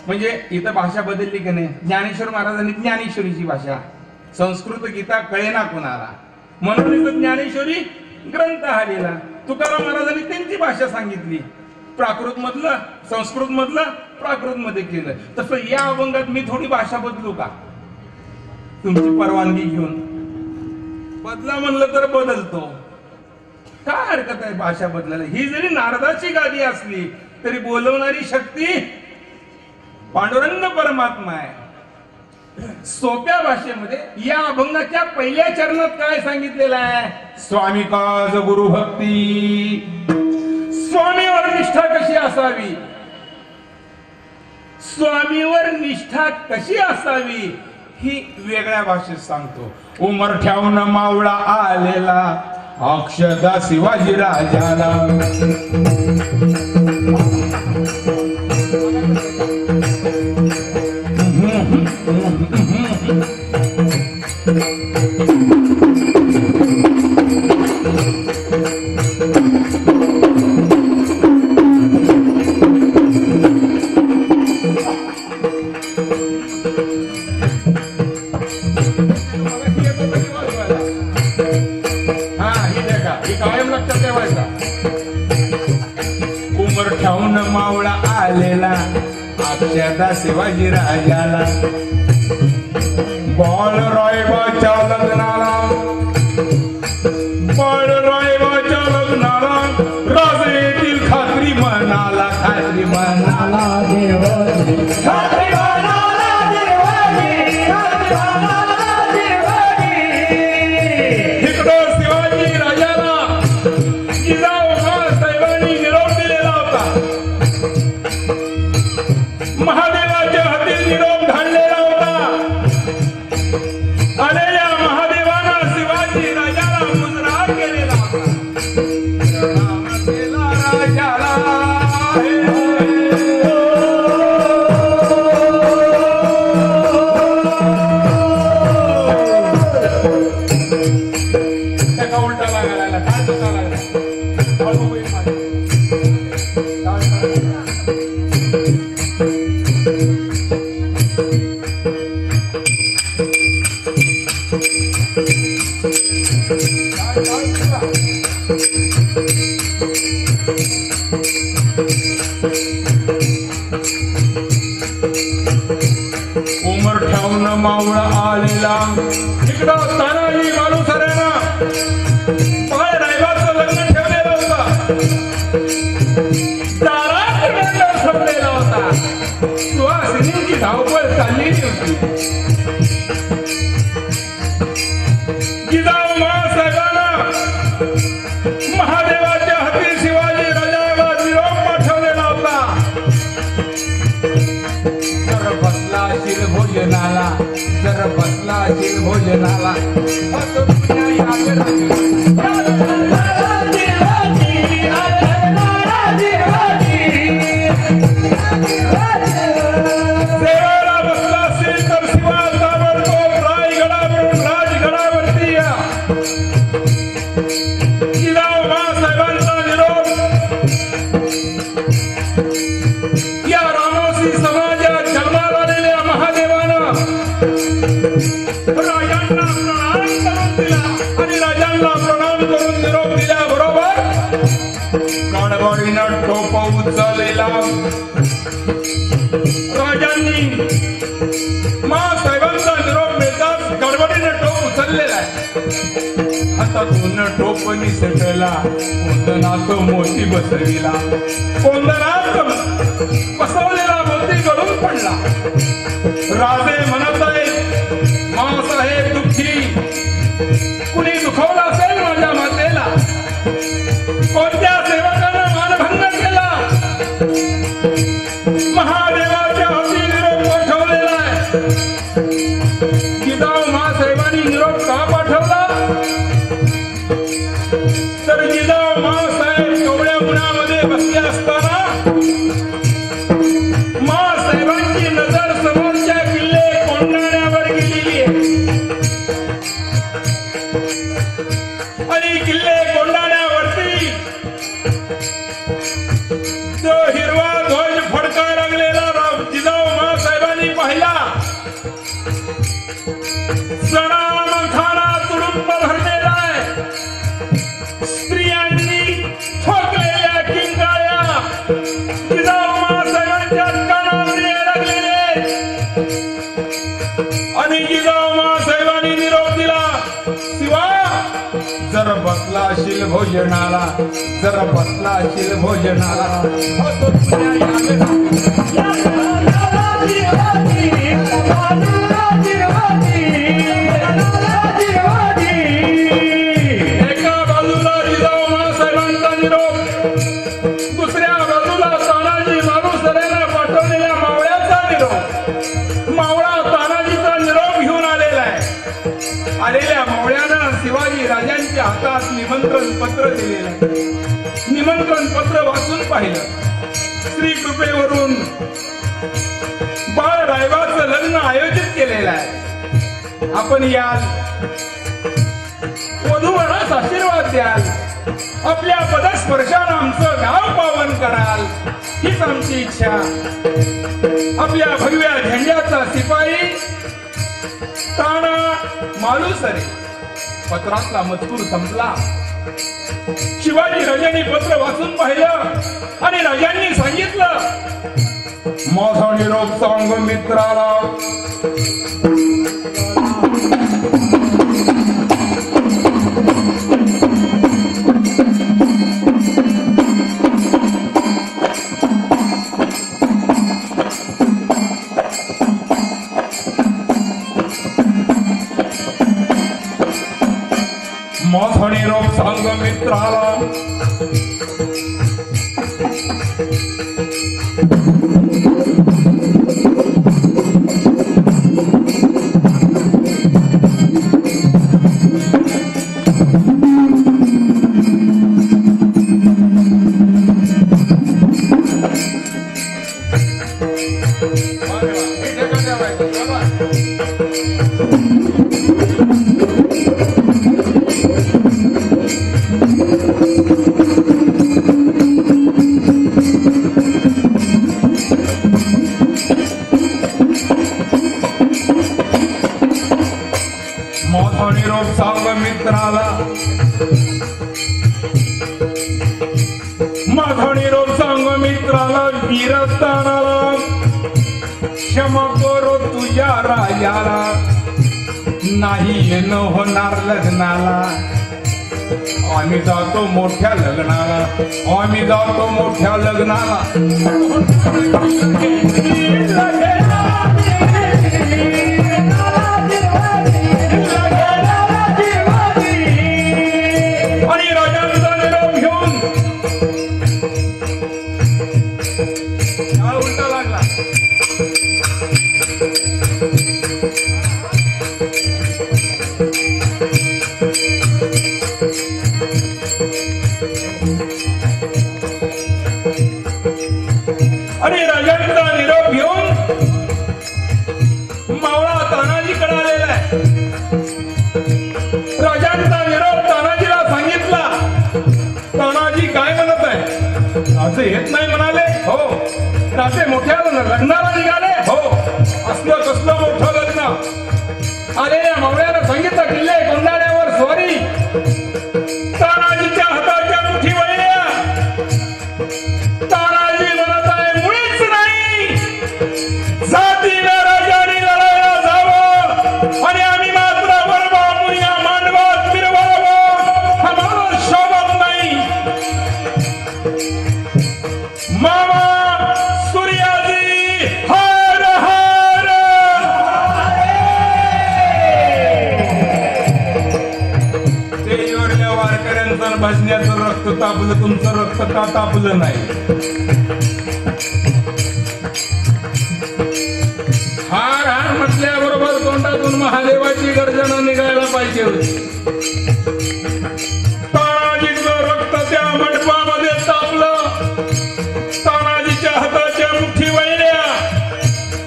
म्हणजे इथं भाषा बदलली की नाही. ज्ञानेश्वर महाराजांनी ज्ञानेश्वरीची भाषा, संस्कृत गीता कळेना कोणाला म्हणून इथं ज्ञानेश्वरी ग्रंथ हा लिहिला. तुकाराम महाराजांनी त्यांची भाषा सांगितली, प्राकृत मधलं संस्कृत मधलं प्राकृत मध्ये केलं. तसं या अभंगात मी थोडी भाषा बदलू का? तुमची परवानगी घेऊन बदला म्हणलं तर बदलतो, काय हरकत आहे भाषा बदलायला. ही जरी नारदाची गादी असली तरी बोलवणारी शक्ती पांडुरंग परमात्मा आहे. सोप्या भाषेमध्ये या अभंगाच्या पहिल्या चरणात काय सांगितलेलं आहे? स्वामी काज गुरु भक्ती. स्वामीवर निष्ठा कशी असावी, स्वामीवर निष्ठा कशी असावी ही वेगळ्या भाषेत सांगतो. उमरठ्याहून मावळा आलेला अक्षदा शिवाजी राजाला. उमरठ्याहून मावळा आलेला अक्षदा शिवाजी राजाला. बाळरायबाच्या लग्नाला, बाळरायबाच्या लग्नाला राजे येतील खात्री म्हणाला, खात्री म्हणाला देवाची, खात्री म्हणाला देवाची, खात्री म्हणाला देवाची. इकडं शिवाजी राजाला जिजाऊ साहेबांनी निरोप दिलेला होता. महादेवाच्या हाती निरोप धाडलेला होता. आलेल्या महादेवाना शिवाजी राजाला मुजरा केलेला होता. प्रणाम केला राजाला. त्याचा उलटा लागायला काय होता लागला. उमरठ्याहून मावळा आलेला इकडं तानाजी मालुसऱ्यानं बाळरायबाचं लग्न ठेवलेलं होतं. दारात लग्न संपलेला होता. सुहासिनींची धावपळ चाललेली होती. जिजाऊ साहेबांना महादेवाच्या हाती शिवाजी राजाला निरोप पाठवलेला होता. जर बसला शिर भोजनाला, जर बसला शिर भोजनाला देवाला बसला असेल तर शिवा ताबडतोब रायगडावरून राजगडावरती या. जिजाऊ साहेबांचा निरोप या रामोशी समाजात जन्माला आलेल्या महादेवानं राजांना प्रणाम करून दिला आणि राजांना प्रणाम करून निरोप दिल्याबरोबर गडबडीनं टोप उचललेला. राजांनी साहेबांचा निरोप मिळताच गडबडीनं टोप उचललेला आहे. हातातून टोप निसटला, कोंदणात मोती बसविला. कोंदणात बसवलेला मोती गळून पडला. राजे म्हणत आहेत, मासाहेब दुःखी, कुणी दुखवला असेल माझ्या मातेला, कोणत्या सेवकानं मानभंग केला. महादेवाच्या हाती निरोप पाठवलेला आहे. जिजाऊ साहेबांनी निरोप का पाठवला तर जिजाऊ साहेब एवढ्या उन्हामध्ये बसले असताना साहेबांची नजर समोरच्या किल्ले कोंढाण्यावर गेली. किल्ले कोंडाण्यावरती तो हिरवा ध्वज फडकाय लागलेला जिजाऊ माँसाहेबांनी पाहिला. सणामखाना तुडुंब भरलेला आहे. स्त्रियांनी ठोकलेल्या किंकाळ्या जिजाऊ माँसाहेबांच्या कानावर यायला लागलेले आणि जिजाऊ माँसाहेबांनी निरोप दिला. शिवा जर बसला असशील भोजनाला, जर बसला असशील भोजनाला, हो तो एका बाजूला जिजाऊ माँसाहेबांचा निरोप, दुसऱ्या बाजूला तानाजी मालुसरेला पाठवलेल्या मावळ्याचा निरोप. मावळा तानाजीचा निरोप घेऊन आलेला आहे. आलेल्या मावळ्यानं शिवाजी राजांच्या हातात निमंत्रण पत्र दिलेलं आहे. निमंत्रण पत्र वाचून पाहिलं. श्री कृपेवरून बाळरायबाचं लग्न आयोजित केलेलं आहे. आपण याल, वधूवरास आशीर्वाद द्याल, आपल्या पदस्पर्शानं आमचं गाव पावन कराल, हीच आमची इच्छा. आपल्या भगव्या झेंड्याचा शिपाई ताना मालुसरे. पत्रातला मजकूर संपला. शिवाजी राजांनी पत्र वाचून पाहिलं आणि राजांनी सांगितलं, माझा निरोप सांग मित्राला. माझा निरोप सांग मित्राला. माझा निरोप सांग मित्राला. माझा निरोप सांग मित्राला. वीरस्थानाला क्षमा करो तुझ्या राजाला. नाही येणं होणार लग्नाला. आम्ही जातो मोठ्या लग्नाला. आम्ही जातो मोठ्या लग्नाला. आणि राजांचा निरोप घेऊन उलटा लागला. आणि राजांचा निरोप घेऊन मावळा तानाजीकडे आलेला आहे. राजांचा निरोप तानाजीला सांगितला. तानाजी काय म्हणत आहे? राजे येत नाही म्हणाले. हो. राजे मोठ्या लग्नाला निघाले. हो. असलं कसलं मोठं लग्न. आलेल्या मावळ्यानं सांगितलं, किल्ले कोंडाण्यावर स्वारी. तानाजीच्या हाताच्या मुठी वळल्या. तानाजी म्हणत आहे, मुळीच नाही. जातीला राजाने लढायला जावं आणि आम्ही मात्र बरोबर या मांडवात फिरवावं, आम्हाला शोभत नाही. मामा सूर्याजी हर हर. स्टेजवरल्या वारकऱ्यांचं भजण्याचं रक्त तापलं, तुमचं रक्त का तापलं नाही? हार हार म्हटल्याबरोबर तोंडातून महादेवाची गर्जना निघायला पाहिजे होती. तानाजीचं रक्त त्या मंडपामध्ये तापलं. तानाजीच्या हाताच्या मुठी वळल्या.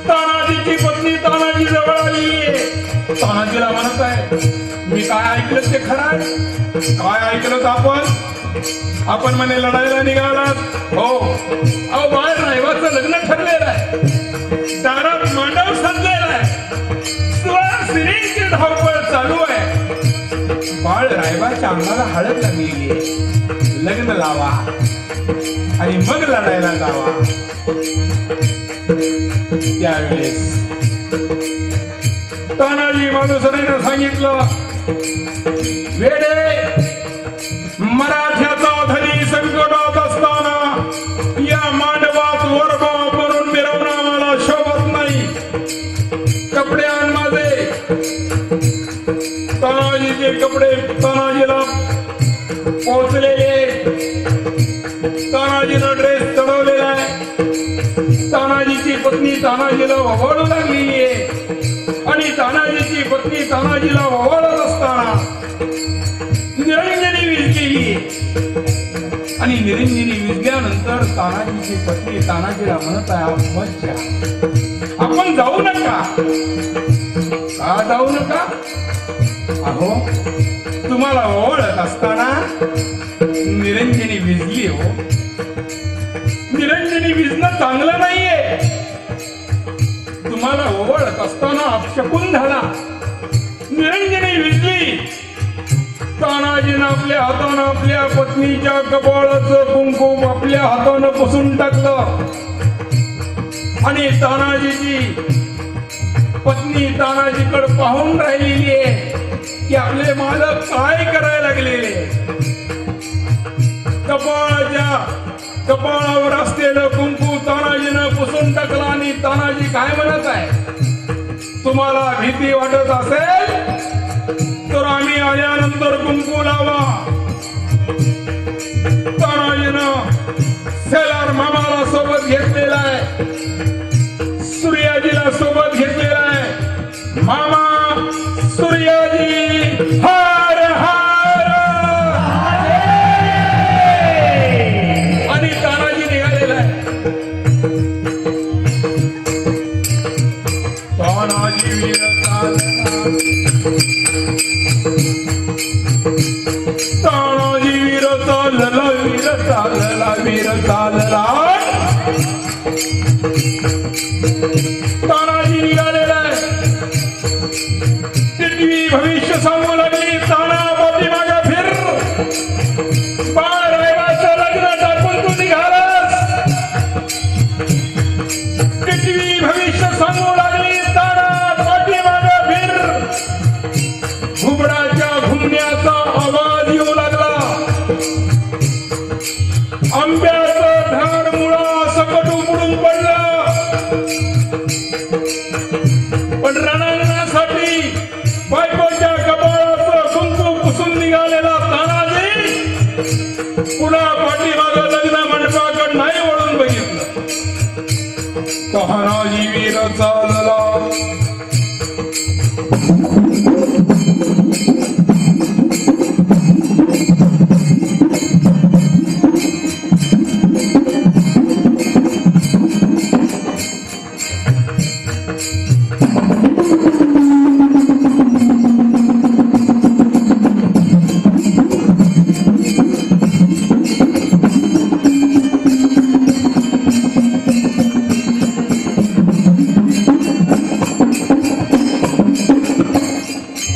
तानाजीची पत्नी तानाजी जवळ आली. तानाजीला म्हणत आहे, मी काय ऐकलं ते खरं आहे? काय ऐकलं आपण म्हणे लढायला निघालात हो अहो बाळ रायवाचं लग्न ठरलेलं आहे, दारात मांडव सजलेला आहे, सुवासिनीची धावपळ चालू आहे. बाळ रायबाच्या अंगाला हळद लागलेली आहे. लग्न लावा आणि मग लढायला जावा. त्यावेळेस तानाजी मालुसरेने सांगितलं, वेडे, मराठ्याचा धनी संकटात असताना या मांडवात वरबा करून मिरवणं मला शोभत नाही. कपडे आण माझे. तानाजीचे कपडे तानाजीला पोचलेले. तानाजीनं ड्रेस चढवलेला आहे. तानाजीची पत्नी तानाजीला ओवाळू लागलेली आहे आणि तानाजीची पत्नी तानाजीला ओवाळत असताना निरंजनी विजलेली. आणि निरंजनी विजल्यानंतर तानाजीची पत्नी तानाजीला म्हणत आहे, मच्छा आपण जाऊ नका. का जाऊ नका? अहो, तुम्हाला ओळख असताना निरंजनी विजली हो. निरंजनी विजणं चांगलं नाहीये. तुम्हाला ओळख असताना अपशकुन झाला. निरंजनी विजली. तानाजीनं आपल्या हातानं आपल्या पत्नीच्या कपाळाचं कुंकुम आपल्या हातानं पुसून टाकलं आणि तानाजीची पत्नी तानाजीकडे पाहून राहिलेली आहे की आपले मालक काय करायला लागलेले. कपाळावर असलेलं कुंकू तानाजीनं पुसून टाकलं आणि तानाजी काय म्हणत आहे, तुम्हाला भीती वाटत असेल तर आम्ही आल्यानंतर कुंकू लावा. तानाजीनं सेलार मामाला सोबत घेतलेला आहे, सूर्याजीला सोबत घेतलेला आहे. मामा, सूर्याजी, हार हार. आणि तानाजी निघालेला आहे. तानाजी वीर तानाजी वीर चालला, वीर चालला, वीर चालला. तानाजी निघालेला आहे. टिटवी भविष्य सांगू लागली, ताना पाठीमागे फिर. बाळ रायबाचं लग्न टाकून तू निघालास. टिटवी भविष्य सांगू लागली, ताना पाठीमागे फिर. घुबडाच्या घुमण्याचा आवाज येऊ लागला. आंब्याचं झाड मुळा सकट उमडून पडलं. पण रणांगणासाठी बायकोच्या कपाळाचं कुंकू पुसून निघालेला तानाजी पुन्हा पाठीमागं लग्न मंडपाकडे नाही वळून बघितलं. तानाजी वीर चालला.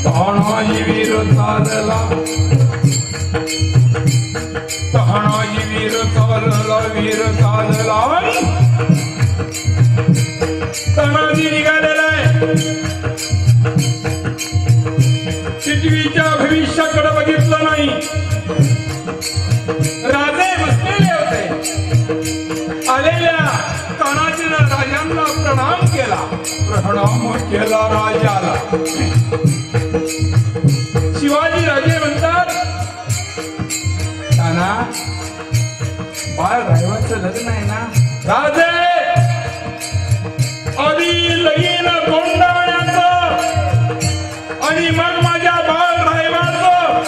तानाजी वीर चालला. तानाजी वीर चालला, वीर चालला. तानाजी निघालेला आहे. टिटवीच्या भविष्याकडे बघितलं नाही. राजे बसलेले होते. आलेल्या तानाजीनं राजांना प्रणाम केला. प्रणाम केला राजाला. शिवाजी राजे म्हणतात, ताना बाळ रायबाचं लग्न आहे ना. राजे, आधी लगीन कोंडावण्याचं आणि मग माझ्या बाळ रायबाचं.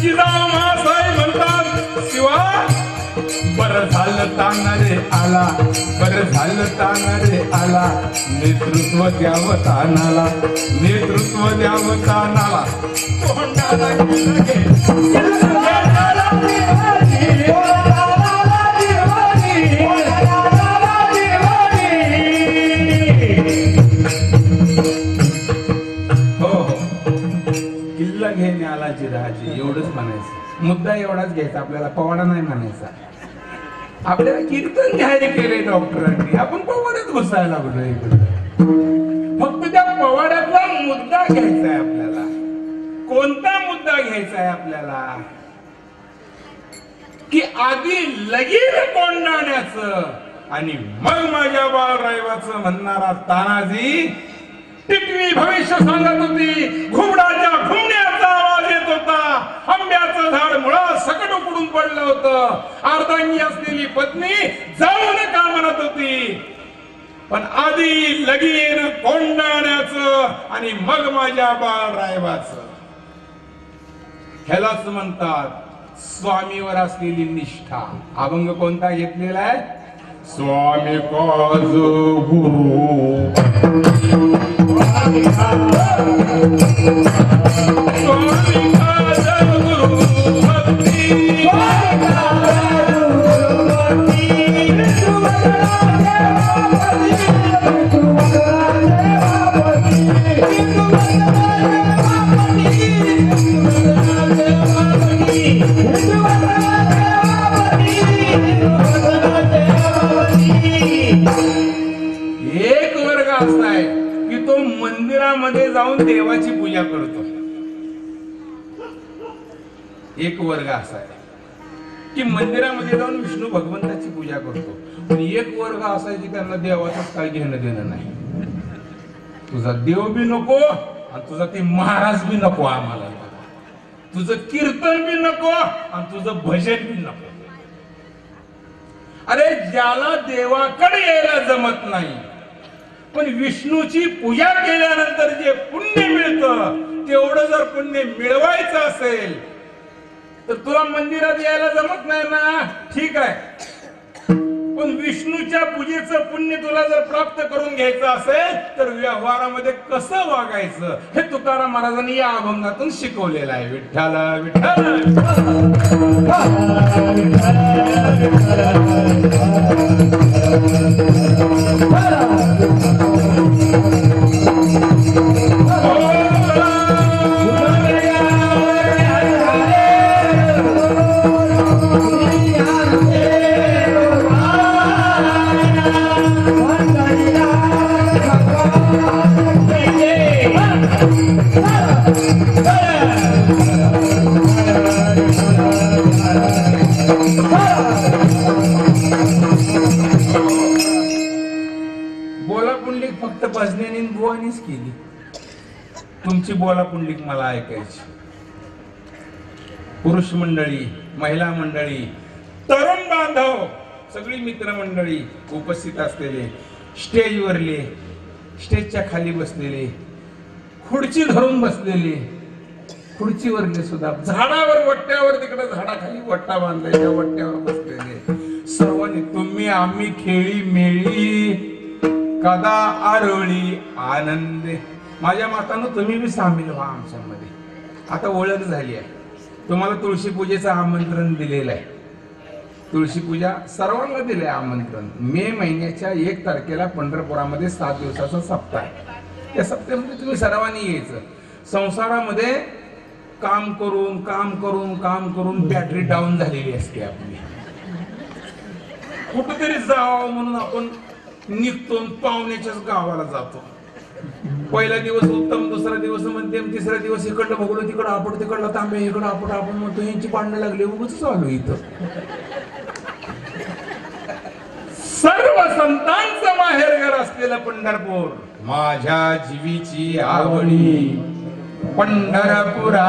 जिजाऊ महासाहेब म्हणतात, शिवा, बरं झालं झालं ताना रे आला, बरं झालं ताना रे आला, नेतृत्व द्यावं तानाला, नेतृत्व द्यावं तानाला. तोंडाला गेलं किल्ला घेणे आला जिराजी, एवढंच म्हणायचं. मुद्दा एवढाच घ्यायचा आपल्याला, पवाडा नाही म्हणायचा. आपल्याला कीर्तन जाहीर केले डॉक्टरांनी, आपण पवाड्यात घुसायला लागलो इकडं. फक्त त्या पवाड्यातला मुद्दा घ्यायचा आहे आपल्याला. कोणता मुद्दा घ्यायचा आहे आपल्याला? की आधी लगीन कोंडाण्याचं आणि मग माझ्या बाळरायवाचं म्हणणारा तानाजी टिटवी भविष्य सांगत होती. घुबडाच्या घुमण्याचा आवाज येत होता. आंब्याचं झाड मुळात सकट उकडून पडलं होतं. अर्धांगी असलेली पत्नी जाऊ नका म्हणत होती. पण आधी लगीन कोंडाण्याचं आणि मग माझ्या बाळरायवाचं. ह्यालाच म्हणतात स्वामीवर असलेली निष्ठा. अभंग कोणता घेतलेला आहे? स्वामी काज गुरु, स्वामी काज गुरु भक्ती, एक वर्ग असा आहे की तो मंदिरामध्ये जाऊन देवाची पूजा करतो. एक वर्ग असा आहे की मंदिरामध्ये जाऊन विष्णू भगवंताची पूजा करतो. पण एक वर्ग असा आहे की त्यांना देवाचं काय घेणं देणं नाही. तुझा देव बी नको आणि तुझा ते महाराज बी नको आम्हाला. तुझं कीर्तन बी नको आणि तुझं भजन बी नको. अरे ज्याला देवाकडे यायला जमत नाही पण विष्णूची पूजा केल्यानंतर जे पुण्य मिळतं तेवढं जर पुण्य मिळवायचं असेल तर तुला मंदिरात यायला जमत नाही ना, ठीक आहे. पण विष्णूच्या पूजेचं पुण्य तुला जर प्राप्त करून घ्यायचं असेल तर व्यवहारामध्ये कसं वागायचं हे तुकाराम महाराजांनी या अभंगातून शिकवलेलं आहे. विठ्ठल बोला पुंडलिक फक्त भजनेने बुवानीच केली. तुमची बोला पुंडलिक मला ऐकायची. पुरुष मंडळी, महिला मंडळी, तरुण बांधव, सगळी मित्रमंडळी उपस्थित असलेले, स्टेजवरले, स्टेजच्या खाली बसलेले, खुर्ची धरून बसलेले, खुर्चीवरले सुद्धा, झाडावर वट्ट्यावर तिकडे झाडाखाली वट्टा बांधलेल्या वट्ट्यावर बसलेले सर्वांनी तुम्ही आम्ही खेळी मेळी कदा आरोळी आनंदे. माझ्या मातानं तुम्ही बी सामील व्हा आमच्यामध्ये. आता ओळख झाली आहे. तुम्हाला तुळशी पूजेचं आमंत्रण दिलेलं आहे. तुळशी पूजा सर्वांना दिलंय आमंत्रण. मे महिन्याच्या 1 तारखेला पंढरपुरामध्ये 7 दिवसाचा सप्ताह आहे. त्या सप्त्यामध्ये तुम्ही सर्वांनी यायचं. संसारामध्ये काम करून काम करून काम करून बॅटरी डाऊन झालेली असते आपली. कुठेतरी जावं म्हणून आपण निघतो, पाहुण्याच्याच गावाला जातो. पहिला दिवस उत्तम, दुसरा दिवस मध्यम, तिसरा दिवस इकडलं बघून तिकडं आपण, तिकडला तांबे इकडं आपण म्हणतो यांची भांडणं लागली उगाच चालू इथं. सर्व संतांचं माहेरघर असलेलं पंढरपूर माझ्या जीवीची आवडी. पंढरपुरा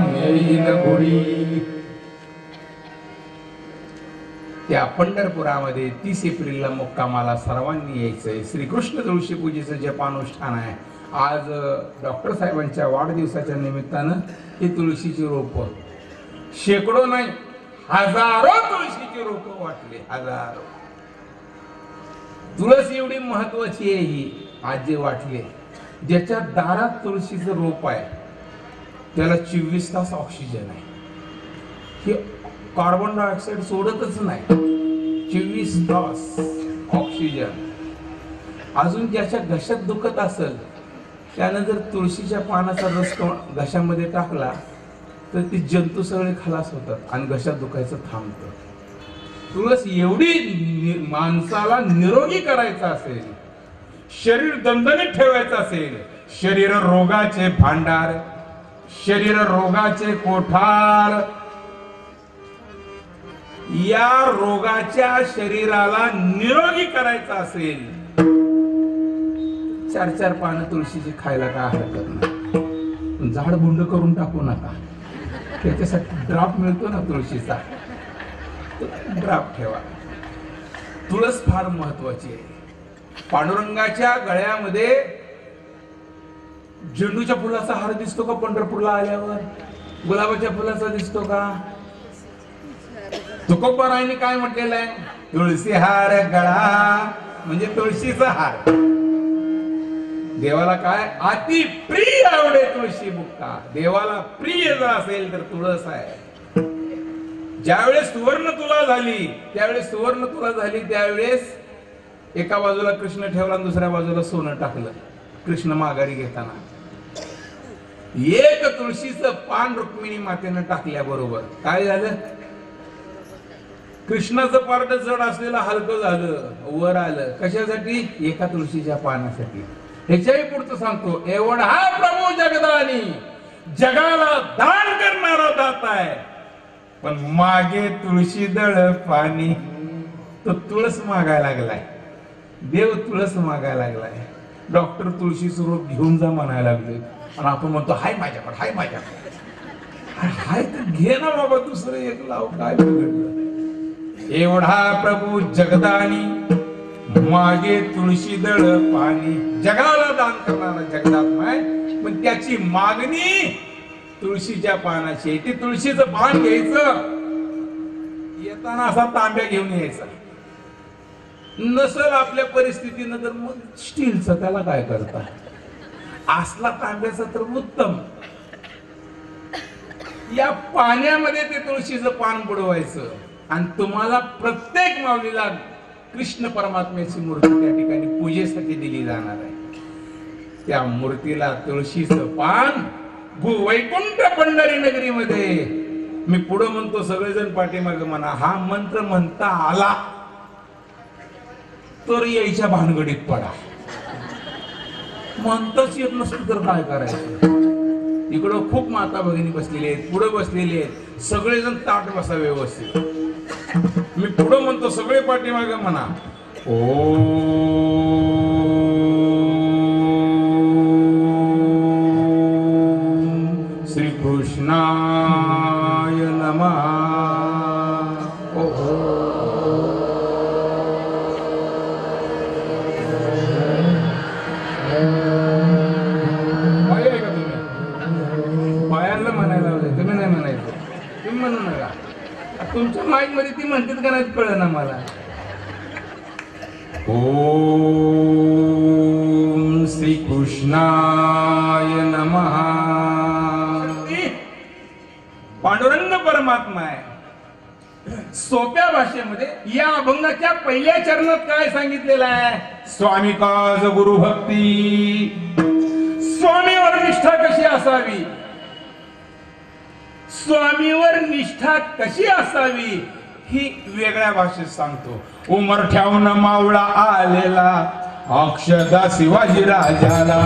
नेईल गुढी. त्या पंढरपुरामध्ये 30 एप्रिलला मुक्कामाला सर्वांनी यायचंय. श्रीकृष्ण तुळशी पूजेचं जपानुष्ठान आहे. आज डॉक्टर साहेबांच्या वाढदिवसाच्या निमित्तानं ही तुळशीची रोप शेकडो नाही हजारो तुळशीची रोपं वाटले, हजारो. तुळस एवढी महत्वाची आहे ही, आज जे वाटले. ज्याच्या दारात तुळशीचं रोप आहे त्याला 24 तास ऑक्सिजन आहे. हे कार्बन डायऑक्साईड सोडतच नाही, 24 तास ऑक्सिजन. अजून ज्याच्या घशात दुखत असेल त्यानं जर तुळशीच्या पानाचा रस घशामध्ये टाकला तर ती जंतू सगळे खलास होतात आणि घशात दुखायचं थांबतं. तुळस एवढी माणसाला निरोगी करायचं असेल, शरीर दणदणीत ठेवायचं असेल, शरीर रोगाचे भांडार, शरीर रोगाचे कोठार, या रोगाच्या शरीराला निरोगी करायचं असेल 4-4 पानं तुळशीची खायला काय हरकत नाही. झाड बुंड करून टाकू नका, त्याच्यासाठी ड्राफ्ट मिळतो ना तुळशीचा, ड्राफ्ट ठेवा. तुळस फार महत्वाची आहे. पांडुरंगाच्या गळ्यामध्ये झेंडूच्या फुलाचा हार दिसतो का? पंढरपूरला आल्यावर गुलाबाच्या फुलाचा दिसतो का? तुकोबारायने काय म्हटलेलं आहे? तुळशी हार गळा म्हणजे तुळशीचा हार. देवाला काय अति प्रिय आवडे तुळशी बुक्का. देवाला प्रिय जर असेल तर तुळस आहे. ज्यावेळेस सुवर्ण तुला झाली, त्यावेळेस सुवर्ण तुला झाली, त्यावेळेस एका बाजूला कृष्ण ठेवला आणि दुसऱ्या बाजूला सोनं टाकलं. कृष्ण माघारी घेताना एक तुळशीचं पान रुक्मिणी मातेनं टाकल्याबरोबर काय झालं? कृष्णाचं पारड जड असलेलं हलकं झालं, वर आलं. कशासाठी? एका तुळशीच्या पानासाठी. ह्याच्याही पुढचं सांगतो, एवढा प्रभू जगदानी, जगाला दान करणारा दाता आहे, पण मागे तुळशी दळ पाणी. तो तुळस मागायला लागलाय, देव तुळस मागायला लागलाय. डॉक्टर तुळशीचं रोप घेऊन जा म्हणायला लागले आणि आपण म्हणतो हाय माझ्याकडे, हाय माझ्याकडे. हाय तर घे ना बाबा, दुसरं एक लाव, काय बिघडलं? एवढा प्रभू जगदानी, मागे तुळशी दळ पाणी. जगाला दान करणारा जगदात्मा आहे, पण त्याची मागणी तुळशीच्या पानाची. ती तुळशीचं पान घ्यायचं, येताना असा तांब्या घेऊन यायचा. नसल आपल्या परिस्थितीनं तर मग स्टीलचं, त्याला काय करता? असला तांब्याचा तर उत्तम. या पाण्यामध्ये ते तुळशीचं पान बुडवायचं आणि तुम्हाला प्रत्येक माऊलीला कृष्ण परमात्म्याची मूर्ती त्या ठिकाणी पूजेसाठी दिली जाणार आहे. त्या मूर्तीला तुळशीचं पान वैकुंठ पंढरी नगरीमध्ये. मी पुढे म्हणतो, सगळेजण पाठीमागे म्हणा. हा मंत्र म्हणता आला तर यायच्या भानगडीत पडा. म्हणताच येत नसतं तर काय करायचं? इकडं खूप माता भगिनी बसलेले आहेत, पुढे बसलेले आहेत. सगळेजण ताट बसा व्यवस्थित. मी पुढे म्हणतो, सगळे पाठीमागे म्हणा. ओ श्री कृष्णाय नमः. पायाला म्हणायला लावलंय, तुम्ही नाही म्हणायचं. तुम्ही म्हणू नका. तुमच्या माईक मध्ये ती म्हणतात का नाही कळलं ना मला. ओम श्री कृष्णाय नमः. पांडुरंग परमात्मा आहे. सोप्या भाषेमध्ये या अभंगाच्या पहिल्या चरणात काय सांगितलेलं आहे? स्वामी काज गुरु भक्ती. स्वामीवर निष्ठा कशी असावी, स्वामीवर निष्ठा कशी असावी ही वेगळ्या भाषेत सांगतो. उमरठ्याहून मावळा आलेला अक्षदा शिवाजी राजाला